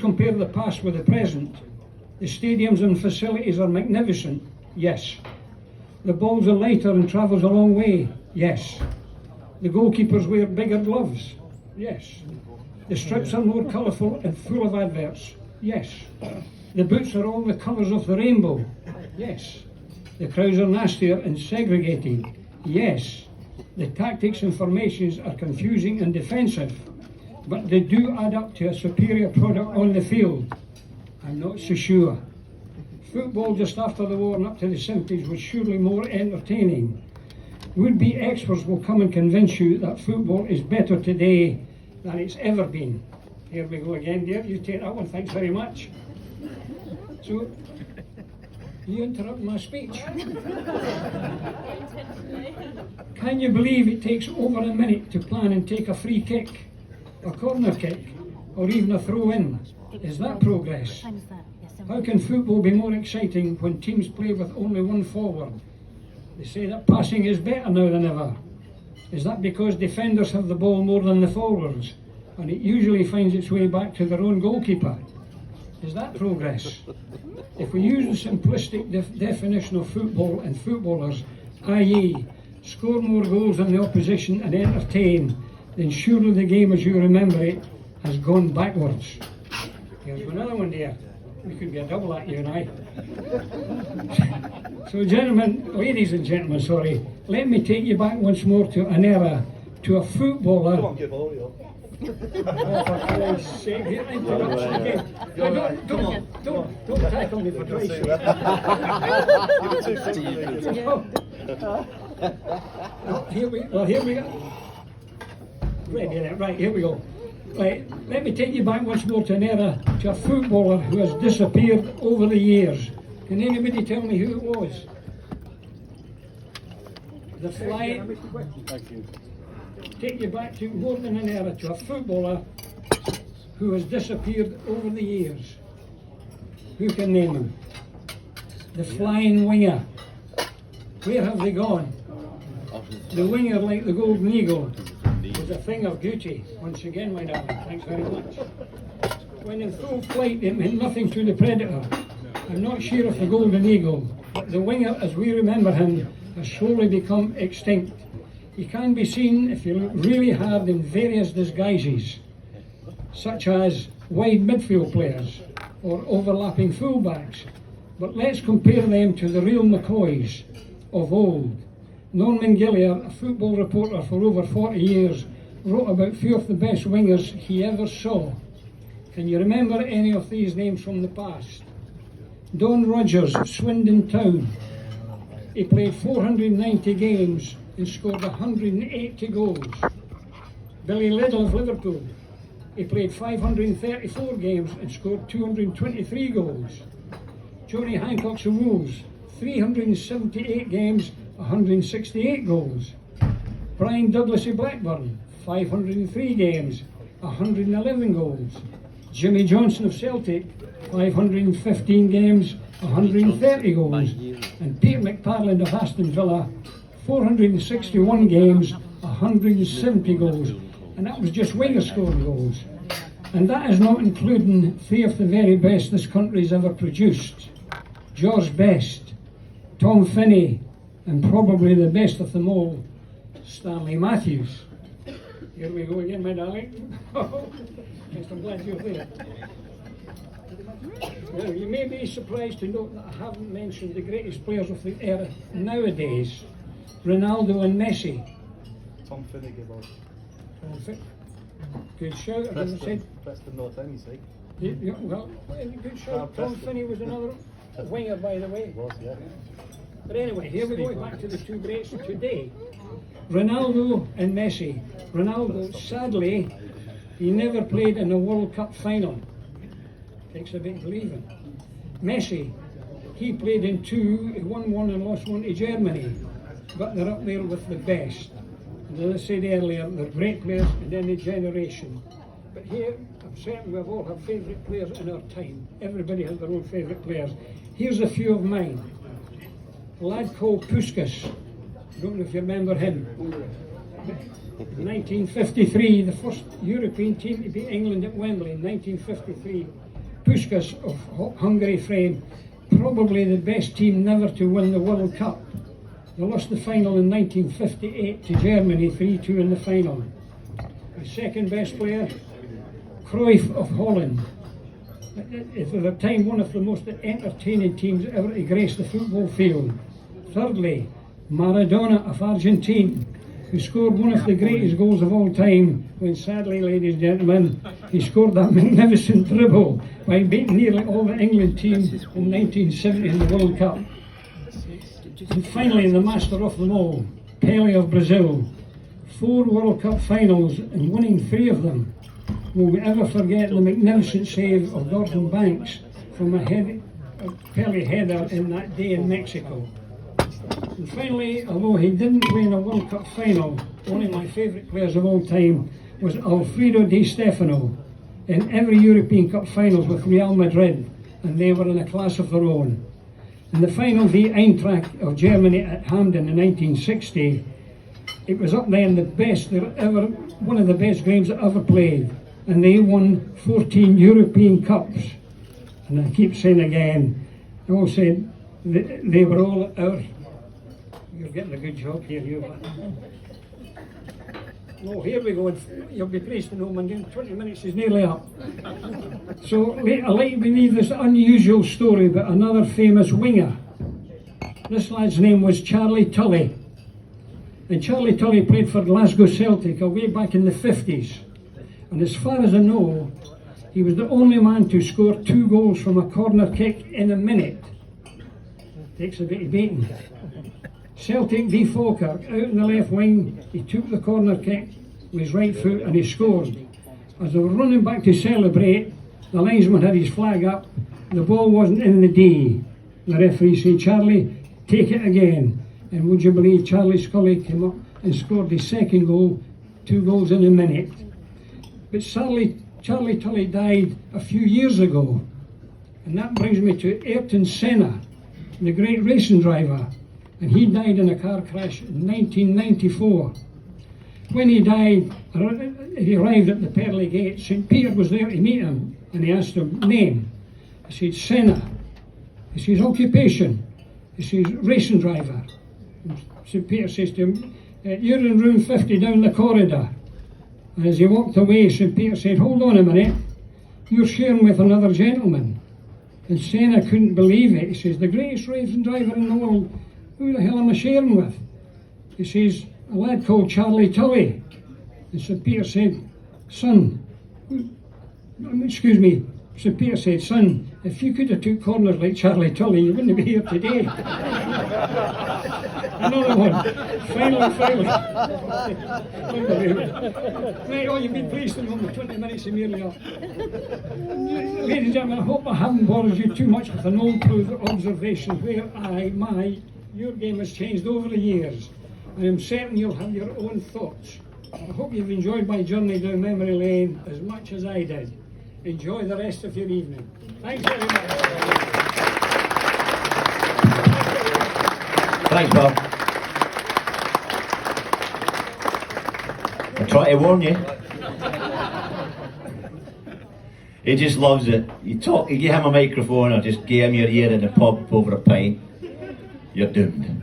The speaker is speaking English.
compare the past with the present. The stadiums and facilities are magnificent, yes. The balls are lighter and travels a long way, yes. The goalkeepers wear bigger gloves, yes. The strips are more colourful and full of adverts, yes. The boots are all the colours of the rainbow, yes. The crowds are nastier and segregated, yes. The tactics and formations are confusing and defensive, but they do add up to a superior product on the field. I'm not so sure. Football just after the war and up to the 70s was surely more entertaining. Would-be experts will come and convince you that football is better today than it's ever been. Here we go again, dear. You take that one, thanks very much. So, you interrupt my speech. Can you believe it takes over a minute to plan and take a free kick, a corner kick, or even a throw-in? Is that progress? How can football be more exciting when teams play with only one forward? They say that passing is better now than ever. Is that because defenders have the ball more than the forwards, and it usually finds its way back to their own goalkeeper? Is that progress? If we use the simplistic definition of football and footballers, i.e. score more goals than the opposition and entertain, then surely the game as you remember it has gone backwards. Here's another one there. We could be a double at you and I. So ladies and gentlemen, sorry, let me take you back once more to an era, to a footballer. Come on, give all you. Oh, for Christ's sake, here, interruption again. Don't tackle me for Christ's sake. Here we go. Right, here we go. Right, let me take you back once more to an era, to a footballer who has disappeared over the years. Can anybody tell me who it was? The fly. Thank you. Take you back to more than an era, to a footballer who has disappeared over the years. Who can name him? The flying winger. Where have they gone? The winger, like the golden eagle, was a thing of beauty. Once again, my darling, thanks very much. When in full flight, it meant nothing to the predator. I'm not sure of the golden eagle, but the winger, as we remember him, has slowly become extinct. He can be seen, if you look really hard, in various disguises, such as wide midfield players or overlapping fullbacks. But let's compare them to the real McCoys of old. Norman Gillier, a football reporter for over 40 years, wrote about few of the best wingers he ever saw. Can you remember any of these names from the past? Don Rogers of Swindon Town. He played 490 games and scored 180 goals. Billy Liddell of Liverpool. He played 534 games and scored 223 goals. Johnny Hancock of Wolves, 378 games, 168 goals. Brian Douglas of Blackburn, 503 games, 111 goals. Jimmy Johnson of Celtic, 515 games, 130 goals. And Peter McParland of Aston Villa, 461 games, 170 goals. And that was just wingers scoring goals. And that is not including three of the very best this country's ever produced. George Best, Tom Finney, and probably the best of them all, Stanley Matthews. Here we go again, my darling. Yes, I'm glad you're there. Now, you may be surprised to note that I haven't mentioned the greatest players of the era nowadays, Ronaldo and Messi. Tom Finney give us. Good shout. Preston North End, you see. Yeah, well, good shout. Tom Finney was another winger, by the way. He was, yeah. But anyway, here we go back to the two greats of today. Ronaldo and Messi. Ronaldo, sadly, he never played in a World Cup final. Takes a bit believing. Messi, he played in two, he won one and lost one to Germany. But they're up there with the best. And as I said earlier, they're great players in any generation. But here, I'm certain we've all had favourite players in our time. Everybody has their own favourite players. Here's a few of mine. A lad called Puskas. I don't know if you remember him. 1953, the first European team to beat England at Wembley in 1953. Puskas of Hungary frame, probably the best team never to win the World Cup. They lost the final in 1958 to Germany, 3-2 in the final. The second best player, Cruyff of Holland. At the time, one of the most entertaining teams ever to grace the football field. Thirdly, Maradona of Argentina, who scored one of the greatest goals of all time when, sadly, ladies and gentlemen, he scored that magnificent dribble by beating nearly all the England team in 1970 in the World Cup. And finally, the master of them all, Pelé of Brazil. 4 World Cup finals and winning 3 of them. Will we ever forget the magnificent save of Gordon Banks from a Pelé header in that day in Mexico? And finally, although he didn't play in a World Cup final, one of my favourite players of all time was Alfredo Di Stefano in every European Cup finals with Real Madrid, and they were in a class of their own. In the final v Eintracht of Germany at Hamden in 1960, it was up then one of the best games I ever played, and they won 14 European Cups. And I keep saying again, I all said they were all our. You're getting a good job here, you. Oh, here we go. You'll be pleased to know, man, 20 minutes is nearly up. So I'd like to believe this unusual story about another famous winger. This lad's name was Charlie Tully. And Charlie Tully played for Glasgow Celtic way back in the 50s. And as far as I know, he was the only man to score 2 goals from a corner kick in a minute. Takes a bit of beating. Celtic v Falkirk, out in the left wing, he took the corner kick with his right foot and he scored. As they were running back to celebrate, the linesman had his flag up, the ball wasn't in the D. The referee said, "Charlie, take it again." And would you believe Charlie Scully came up and scored his second goal, 2 goals in a minute. But sadly, Charlie Tully died a few years ago. And that brings me to Ayrton Senna, the great racing driver. And he died in a car crash in 1994. When he died, he arrived at the pearly gate. St. Peter was there to meet him, and he asked him name. He said Senna. He says occupation. He says racing driver. And St. Peter says to him, "You're in room 50 down the corridor." And as he walked away, St. Peter said, "Hold on a minute, you're sharing with another gentleman." And Senna couldn't believe it. He says, "The greatest racing driver in the world, who the hell am I sharing with?" He says, "A lad called Charlie Tully." And St. Peter said, "Son," excuse me, St. Peter said, "Son, if you could have took corners like Charlie Tully, you wouldn't be here today." Another one. Finally. Right, oh, you've been pleased to know me. 20 minutes and nearly up. Ladies and gentlemen, I hope I haven't bothered you too much with an old observation where your game has changed over the years. I am certain you'll have your own thoughts. I hope you've enjoyed my journey down memory lane as much as I did. Enjoy the rest of your evening. Thanks very much. Thanks, Bob. I try to warn you. He just loves it. You give him a microphone or just give him your ear in the pub over a pint, you're doomed.